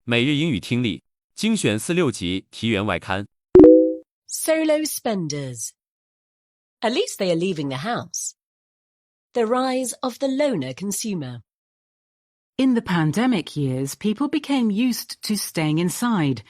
每日英语听力精选4、6级题源外刊。 Solo spenders. At least they are leaving the house. The rise of the loner consumer. In the pandemic years, people became used to staying inside.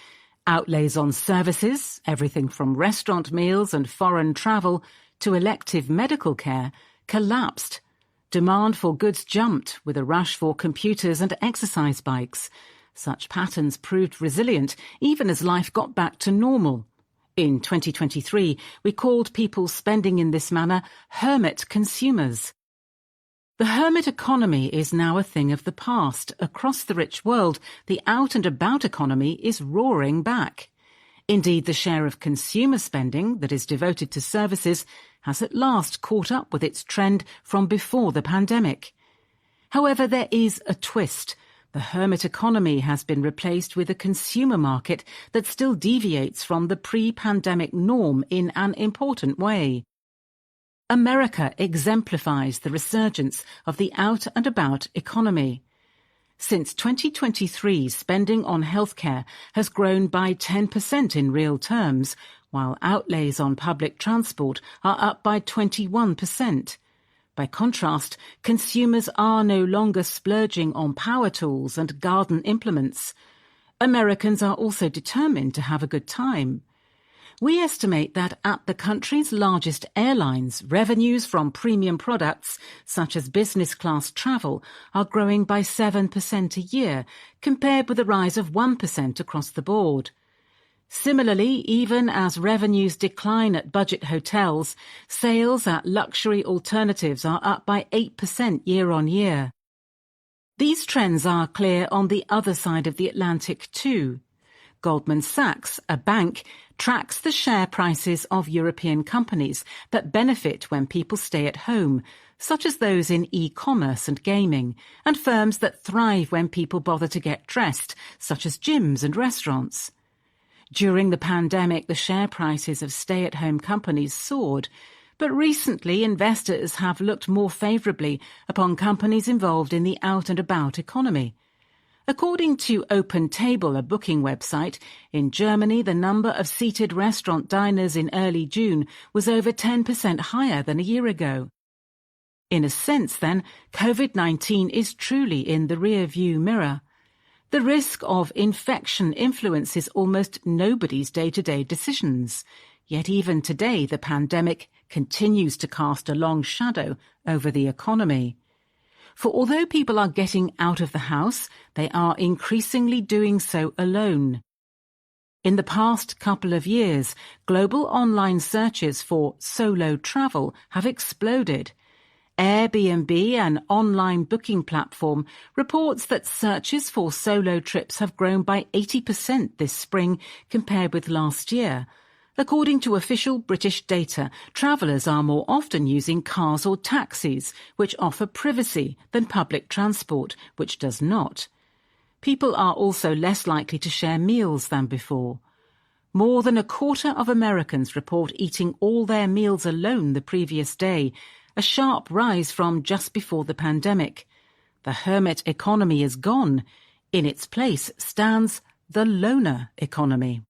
Outlays on services, everything from restaurant meals and foreign travel to elective medical care, collapsed. Demand for goods jumped with a rush for computers and exercise bikes. Such patterns proved resilient even as life got back to normal. In 2023, we called people spending in this manner hermit consumers. The hermit economy is now a thing of the past. Across the rich world, the out-and-about economy is roaring back. Indeed, the share of consumer spending that is devoted to services has at last caught up with its trend from before the pandemic. However, there is a twist. The hermit economy has been replaced with a consumer market that still deviates from the pre-pandemic norm in an important way. America exemplifies the resurgence of the out-and-about economy. Since 2023, spending on healthcare has grown by 10% in real terms, while outlays on public transport are up by 21%. By contrast, consumers are no longer splurging on power tools and garden implements. Americans are also determined to have a good time. We estimate that at the country's largest airlines, revenues from premium products, such as business-class travel, are growing by 7% a year, compared with a rise of 1% across the board. Similarly, even as revenues decline at budget hotels, sales at luxury alternatives are up by 8% year on year. These trends are clear on the other side of the Atlantic too. Goldman Sachs, a bank, tracks the share prices of European companies that benefit when people stay at home, such as those in e-commerce and gaming, and firms that thrive when people bother to get dressed, such as gyms and restaurants. During the pandemic, the share prices of stay-at-home companies soared, but recently investors have looked more favourably upon companies involved in the out-and-about economy. According to OpenTable, a booking website, in Germany the number of seated restaurant diners in early June was over 10% higher than a year ago. In a sense, then, COVID-19 is truly in the rear-view mirror. The risk of infection influences almost nobody's day-to-day decisions. Yet even today the pandemic continues to cast a long shadow over the economy. For although people are getting out of the house, they are increasingly doing so alone. In the past couple of years, global online searches for solo travel have exploded. Airbnb, an online booking platform, reports that searches for solo trips have grown by 80% this spring compared with last year. According to official British data, travellers are more often using cars or taxis, which offer privacy, than public transport, which does not. People are also less likely to share meals than before. More than a quarter of Americans report eating all their meals alone the previous day, a sharp rise from just before the pandemic. The hermit economy is gone. In its place stands the loner economy.